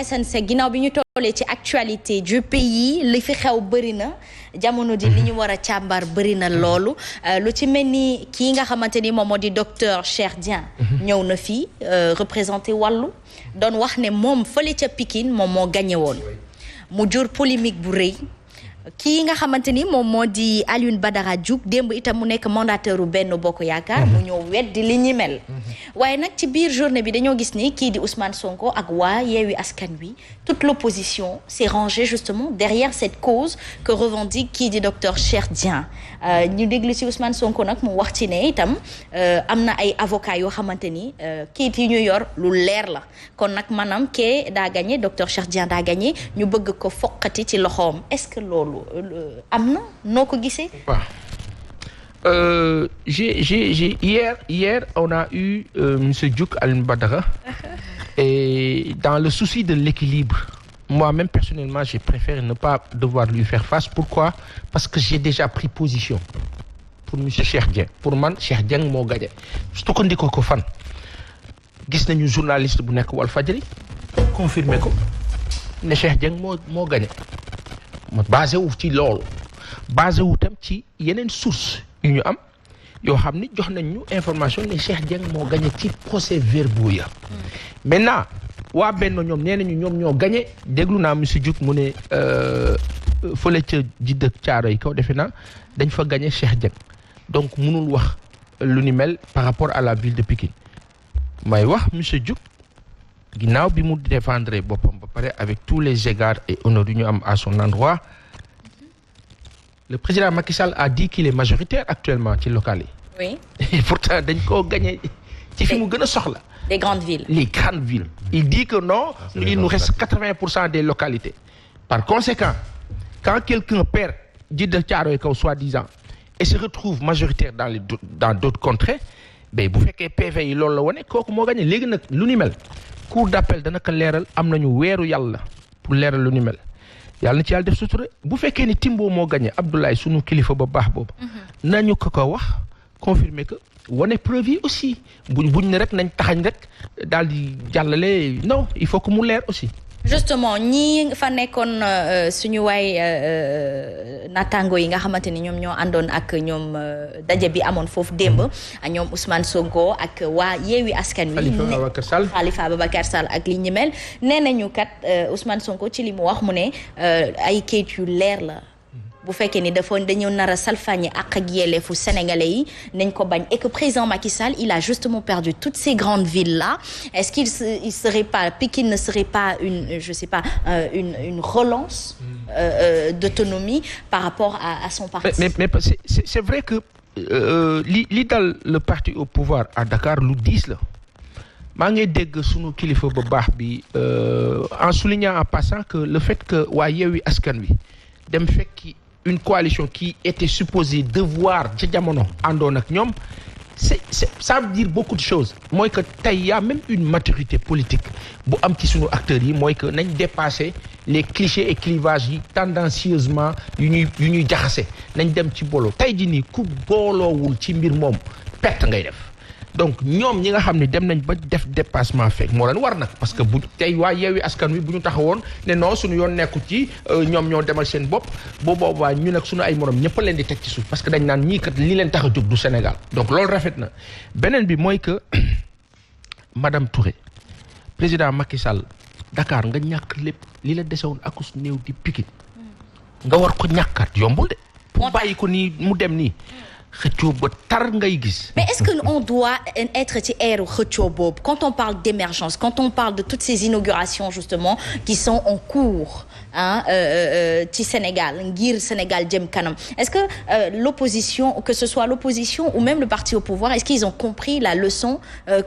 Assane Seck ginnaaw bi ñu tollee ci actualité du pays li fi xew bëri na jamono di li ñu war a càmbar bëri na loolu lu ci mel ni kii nga xamante ni moom moo di docteur Cheikh Dieng ñëw na fii représenté wàllu doon wax ne moom fële ca Pikine moom moo gagné woon mu jur polémique bu rëy kii nga xamante ni moom moo di Alioune Badara Diouf démb itam mu nekk mandataire u Benno Bokk Yaakaar mu ñëw weddi li ñi mel waaye nag ci biir journée bi dañoo gis ni kii di Ousmane Sonko ak waa Yewwi Askan Wi toute l'opposition s'est rangée justement derrière cette cause que revendique kii di docteur Cheikh Dieng ñu déglu ci Ousmane Sonko nag mu wax ci ne itam am na ay avocats yoo xamante ni kiit yi ñu yor lu leer la kon nag maanaam kee daa gagné docteur Cheikh Dieng daa gagné ñu bëgg ko foqati ci loxoom est-ce que loolu am na noo ko gisee. Hier on a eu monsieur Diouk Alioune Badara et dans le souci de l'équilibre moi-même personnellement j'ai préféré ne pas devoir lui faire face. Pourquoi? Parce que j'ai déjà pris position pour monsieur Cheikh Dieng. Pour man Cheikh Dieng moo gagné surtout ko ndiko ko fan gis nañu journaliste bu nekk Walfadjri confirmé ko ne Cheikh Dieng moo gagné ma basé wu ci loolu basé wu tam ci yeneen source yu ñu am yoo xam ni jox nañ ñu information ne Cheikh Dieng moo gagné ci procès verbaux ya maintenant waa Benno ñoom nee nañu ñoom ñoo gagné déglu naa monsieur Diouf mu ne fële ca Jidda Caaroy kaw defe naa dañ fa gagné Cheikh Dieng donc mënul wax lu ni mel par rapport à la ville de Pikine may wax monsieur Diouf ginnaaw bi mu défendre boppam ba pare avec tous les égards et honneurs yu ñu am à son endroit le président Macky Sall a dit qu'il est majoritaire actuellement ci local yi. Oui. Et pourtant dañ koo gagné ci fi mu gën a soxla. Les grandes villes. Les grandes villes. Il dit que non, il nous reste 80% des localités. Par conséquent, quand quelqu'un perd Djiddah Thiaroye Kaw soi-disant et se retrouve majoritaire dans d'autres contrées, ben bu fekkee PV yi loolu la wane kooku moo gagné léegi nag lu ni mel. Cour d'appel dana ko leeral am nañu weeru yàlla pour leeral lu ni mel yàlla na ci yàlla def sutura bu fekkee ni Timbo moo gagné Abdoulaye sunu kilifa ba baax boobu nañu ko wax confirmer que wane preuve yi aussi buñ ne rek nañ taxañ rek daal di jàllale non il faut que mu leer aussi. Justement ñii fa nekkoon suñu waay natango yi nga xamante ni ñoom ñoo àndoon ak ñoom daje bi amoon foofu démb ñoom Ousmane Sonko ak waa Yewwi Askan Wi Khalifa Ababacar Sall ak li ñu mel nee nañu kat Ousmane Sonko ci li mu wax mu ne ay kayit yu leer la bu fekkee ni dañu nar a salfaañe ak yelleefu sénégalais yi nañ ko bañ et que président Macky Sall il a justement perdu toutes ces grandes villes là est-ce qu'il serait pas Pikine ne serait pas une relance d'autonomie par rapport à son parti. Mais c'est vrai que li dal le parti au pouvoir à Dakar lu diis la maa ngi dégg sunu kilifa ba baax bi en soulignant en passant que le fait que waa Yewwi Askan Wi dem fekki une coalition qui était supposée devoir ca jamono àndoon ak ñoom ça veut dire beaucoup de choses mooy que tey y a même une maturité politique bu am ci sunu acteurs yi mooy que nañ dépasser les clichés et clivages yi tendancieusement yu ñuy jaxase nañ dem ci booloo tey ji nii ku booloowul ci mbir moom perte ngay def donc ñoom ñi nga xam ne dem nañ ba def dépassement fekk moo leen war nag parce que bu tey waa Yewwi Askan Wi bu ñu taxawoon ne non suñu yoon nekku ci ñoom ñoo demal seen bopp boo boobaa ñu nag suñu ay morom ñëpp leen di teg ci suuf parce que dañ naan ñii kat li leen tax a jóg du Sénégal donc loolu rafet na beneen bi mooy que madame Touré président Macky Sall Dakar nga ñàkk lépp li la desewoon akus néew di Pikine nga war ko ñàkkaat yombul de pour bàyyi ko nii mu dem nii xëccoo ba tar ngay gis. Mais est-ce que on doit être ci eeru xëccoo boobu quand on parle d'émergence quand on parle de toutes ces inaugurations justement qui sont en cours ci Sénégal ngir Sénégal jëm kanam est-ce que l'opposition que ce soit l'opposition ou même le parti au pouvoir est-ce qu'ils ont compris la leçon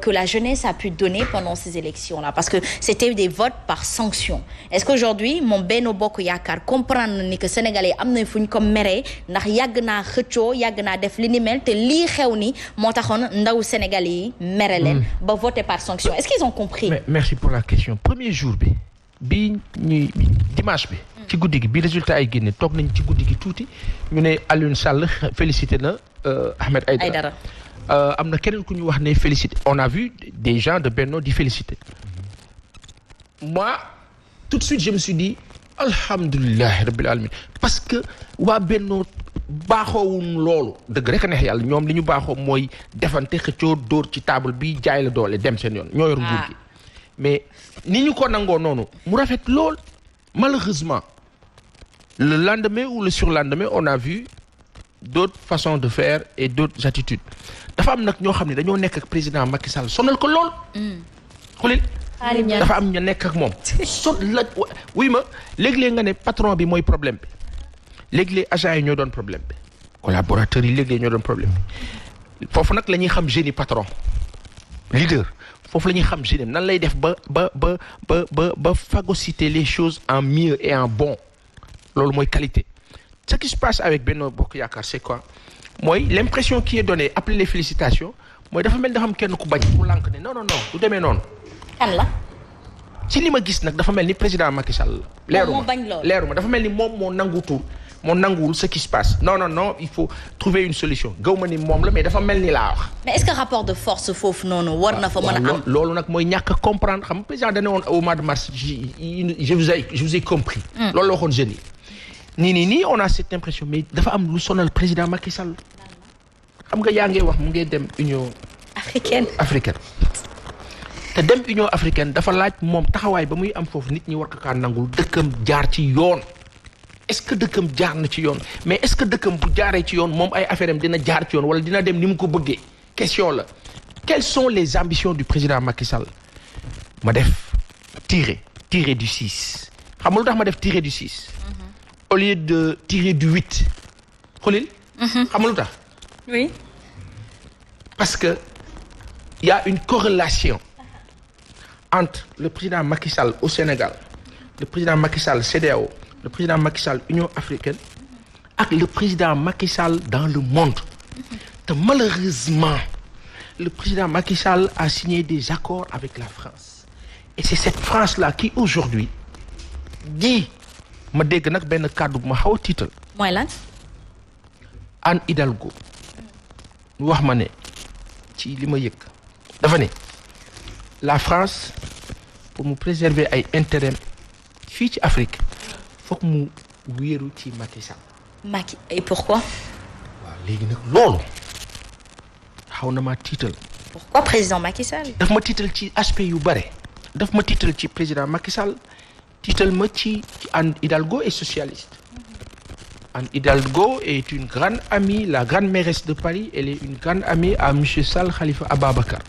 que la jeunesse a pu donner pendant ces élections-là parce que c'était des votes par sanction est-ce qu'aujourd'hui moom Benno Bokk Yaakaar comprendre ni que sénégalais am na fu ñu ko meree ndax yàgg naa xëccoo yàgg naa def li ni mel te lii xew ni moo taxoon ndaw sénégalais yi mere leen ba voter par sanction est-ce qu'ils ont compris. Merci pour la question premier jour bi ñuy dimanche bi ci guddi gi bi résultat ay génne toog nañ ci guddi gi tuuti ñu ne Alioune Sall félicité na Ahmed Aïdara am na keneen ku ñu wax ne félicité on a vu des gens de Benno di féliciter moi tout de suite je me suis dit alhamdulilah rabbil alamin parce que waa Benno baaxoowuñ loolu dëgg rek a neex yàlla ñoom li ñu baaxoo mooy defante xëccoo dóor ci table bi jaay la doole dem seen yoon ñoo yor nguur gi mais ni ñu ko nangoo noonu mu rafet lool malheureusement le lendemain ou le surlendemain on a vu d'autres façons de faire et d'autres attitudes dafa am nag ñoo xam ne dañoo nekk ak président Macky Sall sonal ko lool xulil dafa am ña nekk ak moom wuy ma léeg-léeg nga ne patron bi mooy problème bi léeg-léeg agents yi ñoo doon problème bi collaborateurs yi léeg-léeg ñoo doon problème bi foofu nag la ñuy xam génie patron leader foofu la ñuy xam génie nan lay def ba phagocyter les choses en mieux et en bon loolu mooy qualité ce qui se passe avec Benno Bokk Yaakaar c'est quoi mooy l'impression qui est donnée après les félicitations mooy dafa mel dafa am kenn ku bañ ku lànk ne non du demee noonu. kan la. ci li ma gis nag dafa mel ni président Macky Sall. leeru ma dafa mel ni moom moo nanguwul ce qui se passe non il faut trouver une solution gaw ma ni moom la mais dafa mel ni laa wax. mais est-ce que rapport de force foofu noonu war na fa mën a am. loolu nag mooy ñàkk a comprendre xam nga président da ne woon au mois de mars je vous ai compris. loolu la waxoon jeunes yi. nii on a cette impression mais dafa am lu sonal président Macky Sall. xam nga yaa ngi wax mu ngi dem Union africaine te dem Union africaine dafa laaj moom taxawaay ba muy am foofu nit ñi war ko kaa nangul dëkkam jaar ci yoon. est-ce que dëkkam jaar na ci yoon mais est-ce que dëkkam bu jaaree ci yoon moom ay affaire am dina jaar ci yoon wala dina dem ni mu ko bëggee question la. quelles sont les ambitions du président Macky Sall ma def tirer du 6 xam nga lu tax ma def tirer du 6. au lieu de tirer du 8 xulil. xam nga lu tax. oui. parce que il y a une corrélation entre le président Macky Sall au Sénégal le président Macky Sall CEDEAO le président Macky Sall Union africaine ak le président Macky Sall dans le monde te malheureusement le président Macky Sall a signé des accords avec la France et c'est cette France-là qui aujourd'hui dit ma dégg nag benn kàddu bu ma xaw a tiital. mooy lan. Anne Hidalgo mu wax ma ne ci li ma yëg dafa ne la France pour mu préserver ay intérêt fii ci Afrique foog mu wéeru ci Macky Sall. Macky et pourquoi. waaw léegi nag loolu xaw na maa tiital. pourquoi président Macky Sall. daf ma tiital ci aspect yu bare. daf ma tiital ci président Macky Sall tiital ma ci Anne Hidalgo est socialiste. Anne Hidalgo est une grande amie la grande mairesse de Paris elle est une grande amie à monsieur Sall Khalifa Ababacar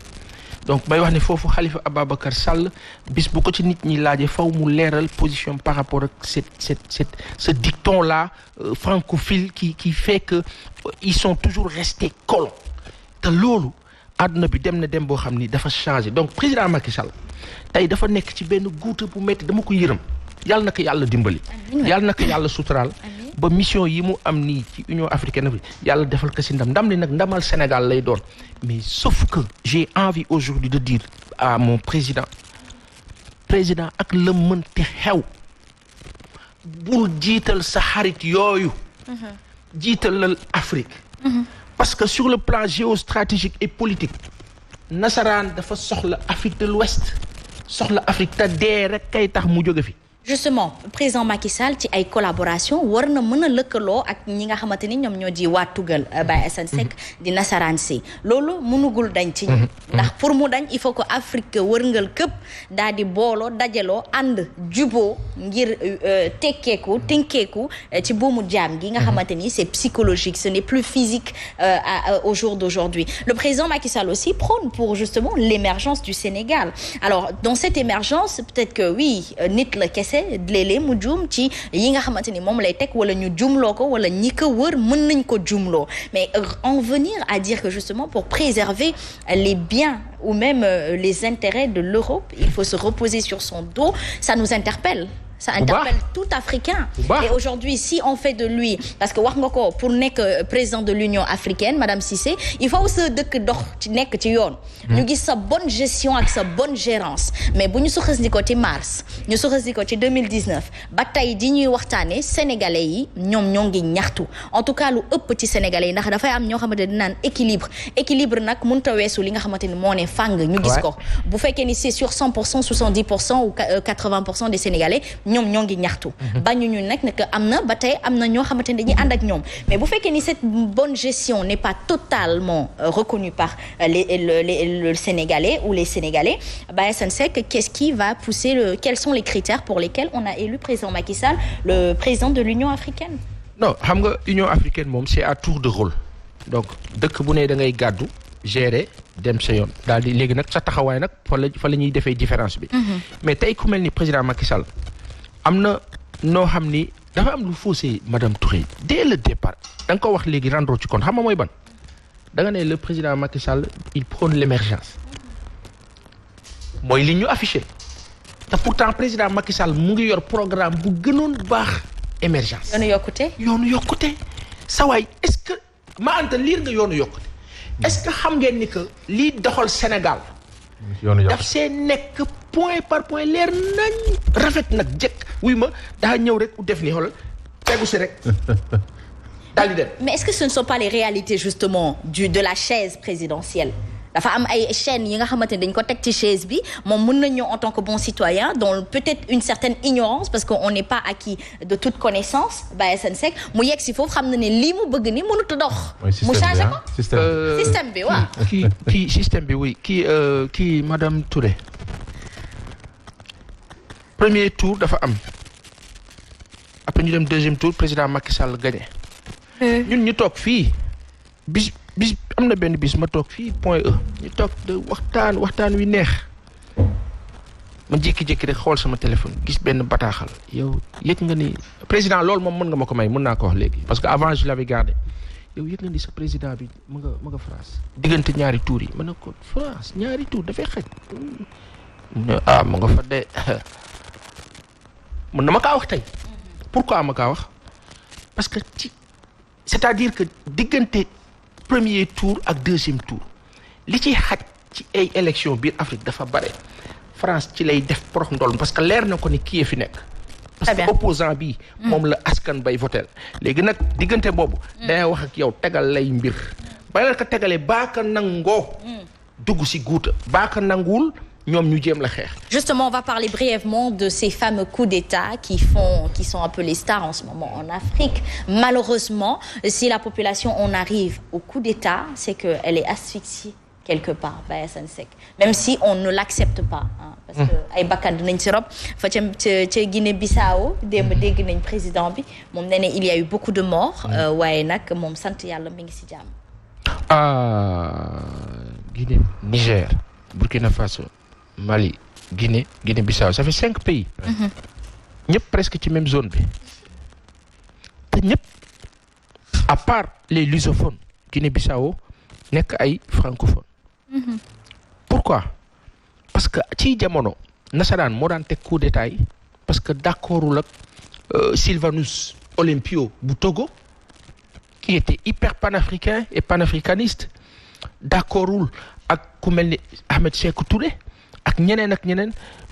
donc may wax ne foofu Khalifa Ababacar Sall bis bu ko ci nit ñi laaje faw mu leeral position par rapport ak ce dicton là francophile qui fait que ils sont toujours restés colons te loolu àdduna bi dem na dem boo xam ni dafa changé donc président Macky Sall tey dafa nekk ci benn guuta bu metti dama ko yërëm yàlla na ko yàlla dimbali yàlla na ko yàlla suturaal ba mission yi mu am nii ci Union africaine bi yàlla defal ko si ndam li nag ndamal Sénégal lay doon mais sauf que j'ai envie aujourd'hui de dire à mon président ak la mënti xew bul jiital sa xarit yooyu jiitalal Afrique parce que sur le plan géostratégique et politique nasaraan dafa soxla Afrique de l'Ouest soxla Afrique te dee rek kay tax mu jóge fi. justement président Macky Sall ci ay collaboration war na mën a lëkkaloo ak ñi nga xamante ni ñoom ñoo di waa Tugal Baye Assane Seck di nasaraan si loolu mënugul dañ ci ndax pour mu dañ il faut que Afrique wërngal këpp daal di booloo dajaloo ànd juboo ngir tekkeeku tinkeeku ci buumu jaam gi nga xamante ni c'est psychologique ce n'est plus physique au jour d'aujourd'hui le président Macky Sall aussi prône pour justement l'émergence du Sénégal alors dans cette émergence peut-être que oui nit la kese léeg-léeg mu juum ci yi nga xamante ni moom lay teg wala ñu jumloo ko wala ñi ko wër mën nañ ko jumloo mais en venir à dire que justement pour préserver les biens ou même les intérêts de l'Europe il faut se reposer sur son dos ça nous interpelle. ça interpelle tout Africain. Et aujourd'hui, si on fait de lui, parce que wax nga ko pour nekk président de l'Union africaine, Madame Cissé, il faut sa dëkk dox ci nekk ci yoon. ñu gis sa bonne gestion ak sa bonne gérance. Mais bu ñu suxandikoo ci mars, ñu suxandikoo ci 2019, ba tey di ñuy waxtaane Sénégalais yi ñoom ñoo ngi ñaxtu. En tout cas lu ëpp ci Sénégalais yi ndax dafay am ñoo xamante ne naan équilibre nag mënut a weesu li nga xamante ni moo ne fàng ñu gis ko. Bu fekkee ni c'est sur 100%, 70% ou 80% des Sénégalais ñoom ñoo ngi ñaxtu bañuñu nag ne que am na ba tey am na ñoo xamante ne dañuy ànd ak ñoom mais bu fekkee ni cette bonne gestion n'est pas totalement reconnue par le Sénégalais ou les Sénégalais, Assane Seck, qu'est-ce qui va pousser quels sont les critères pour lesquels on a élu président Macky Sall le président de l'Union africaine? Non, xam nga Union africaine moom c'est à tour de rôle. Donc dëkk bu ne da ngay gàddu gérer dem sa yoon daal di léegi nag sa taxawaay nag fa la ñuy defee différence bi. Mais tey ku mel ni président Macky Sall am na noo xam ni dafa am lu faussé madame Touré dès le départ da nga ko wax léegi rendre ci compte xam nga mooy ban da nga ne le président Macky Sall il prône l'émergence mooy li ñu affiché te pourtant président Macky Sall mu ngi yor programme bu gënoon baax émergence. yoonu yokkute sa waay est-ce que ma anta liir nga yoonu yokkute est-ce que xam ngeen ni que lii doxal Sénégal daf see nekk point par point leer nañ rafet nag jëkk wuy ma daa ñëw rek u def ni xoolal tegu si rek daal di dem. Mais est-ce que ce ne sont pas les réalités justement de la chaise présidentielle? Dafa am ay chaînes yi nga xamante ne dañ ko teg ci chaise bi moom mën na ñëw en tant que bon citoyen dont peut-être une certaine ignorance parce qu'on n'est pas acquis de toute connaissance Assane Seck mu yegg si foofu xam na ne lii mu bëgg ni mënut a dox. mu changé ko système bi waaw. kii système bi oui kii madame Touré premier tour dafa am après ñu dem deuxième tour président Macky Sall gagné. ñun ñu toog fii bis am na benn bis ma toog fii Point E ñu toog de waxtaan wi neex ma jékki-jékki rek xool sama téléphone gis benn bataaxal yow yëg nga ni président loolu moom mën nga ma ko may mën naa ko wax léegi parce que avant je l'avais gardé yow yëg nga ni sa président bi mu nga France diggante ñaari tour yi ma ne ko France ñaari tour dafay xëj mu nga fa de mën na ma kaa wax tey pourquoi ma kaa wax parce que c'est-à-dire que diggante premier tour ak deuxième tour li ciy xaj ci ay élection biir Afrique dafa bare France ci lay def porox ndol parce que leer na ko ni kii fi nekk parce que opposant bi moom la askan bay votel léegi nag diggante boobu day wax ak yow tegal lay mbir ba la ko tegalee baaka nangoo dugg si guuta baaka nanguwul ñoom ñu jéem la xeex. Justement, on va parler brièvement de ces fameux coups d'État qui sont un peu les stars en ce moment en Afrique. Malheureusement, si la population on arrive au coup d'État, c'est que elle est asphyxiée quelque part Assane Seck même si on ne l'accepte pas parce que ay bakkan dinañ ci rob fa ca Guinée-Bissau démb dégg nañ président bi moom nee na il y a eu beaucoup de morts waaye nag moom sant yàlla mi ngi ci jàmm. Guinée, Niger, Burkina Faso, Mali, Guinée-Bissau, ça fait 5 pays. ñëpp presque ci même zone bi te ñëpp à part les lusophones Guinée-Bissau nekk ay francophones. Pourquoi? Parce que ci jamono nasaraan moo daan teg coup d'état yi parce que d'accordul ak Sylvanus Olympio bu Togo qui était hyper panafricain et panafricaniste d'accordul ak ku mel ni Ahmed Sékou Touré ak ñeneen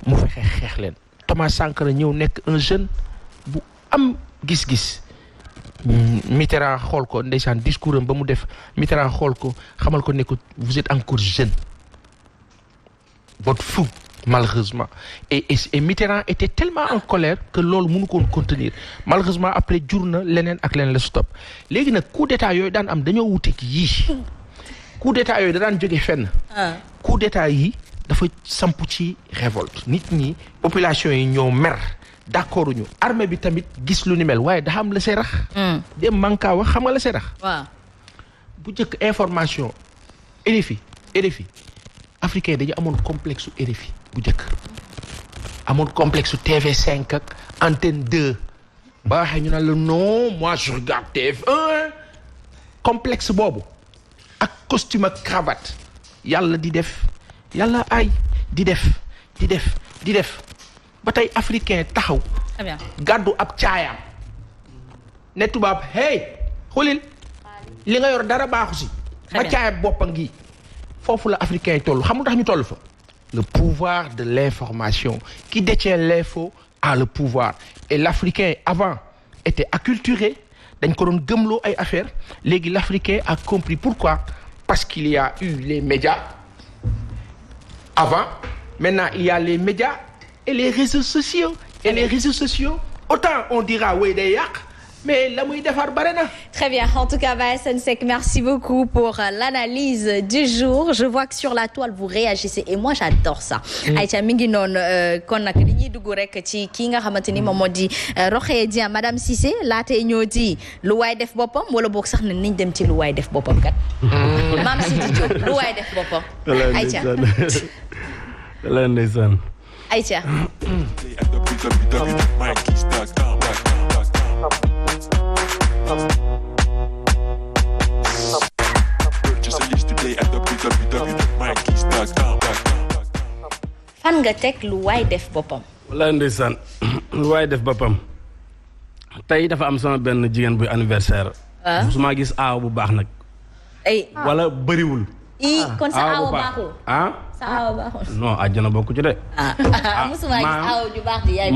mu fexe xeex leen Thomas Sankara ñëw nekk un jeune bu am gis-gis Mitterrand xool ko ndeysaan discours am ba mu def Mitterrand xool ko xamal ko ne ko vous êtes encore jeune votre fou malheureusement et Mitterrand était tellement en colère que loolu mënu ko contenir malheureusement après jur na leneen ak leneen la stop léegi nag coup d'état yooyu daan am dañoo wuteeg yii coup d'état yooyu da daan jóge fenn coup d'état yi dafa samp ci révolte nit ñi population yi ñoo mer d'accord ñu armée bi tamit gis lu ni mel waaye dafa am la see rax dem manka wax xam nga la see rax bu njëkk information RFI africain dañu amoon complexe RFI bu njëkk amoon complexe TV5 ak antenne 2 ba waxee ñu naan la non moi je regarde TF1 complexe boobu ak costume ak cravate yàlla di def yàlla ay di def ba tey africain taxaw très bien gàddu ab caayam ne tubaab hey xoolil li nga yor dara baaxu si ma caayam boppam gi foofu la africain yi toll xam nga tax ñu toll fa le pouvoir de l'information qui détient l'info a le pouvoir et l'Africain avant était acculturé dañ ko doon gëmloo ay affaires léegi l'Africain a compris pourquoi parce qu'il y a eu les médias avant maintenant il y a les médias et les réseaux sociaux et les réseaux sociaux autant on dira way day yàq mais la muy defar bare na. Très bien. En tout cas, Assane Seck, merci beaucoup pour l'analyse du jour. Je vois que sur la toile, vous réagissez. Et moi, j'adore ça. Aïcha, mi ngi noonu kon nag dañuy dugg rek ci kii nga xamante ni moom moo di Rokhaya Dieng Madame Cissé laatee ñoo di lu waay def boppam wala boog sax ne niñ dem ci lu waay def boppam kat. Mame Sidi Diop lu waay def boppam. Aïcha. ndeysaan. Aïcha. fan nga teg lu waay def boppam. wala ndeysaan lu waay def boppam tey dafa am sama benn jigéen buy anniversaire. su ma gis aaw bu baax nag. ay wala bëriwul. kon sa aaw baaxul. sa aaw baaxul. non àjjana bokku ci de. musuma gis aaw ju baax di yaay.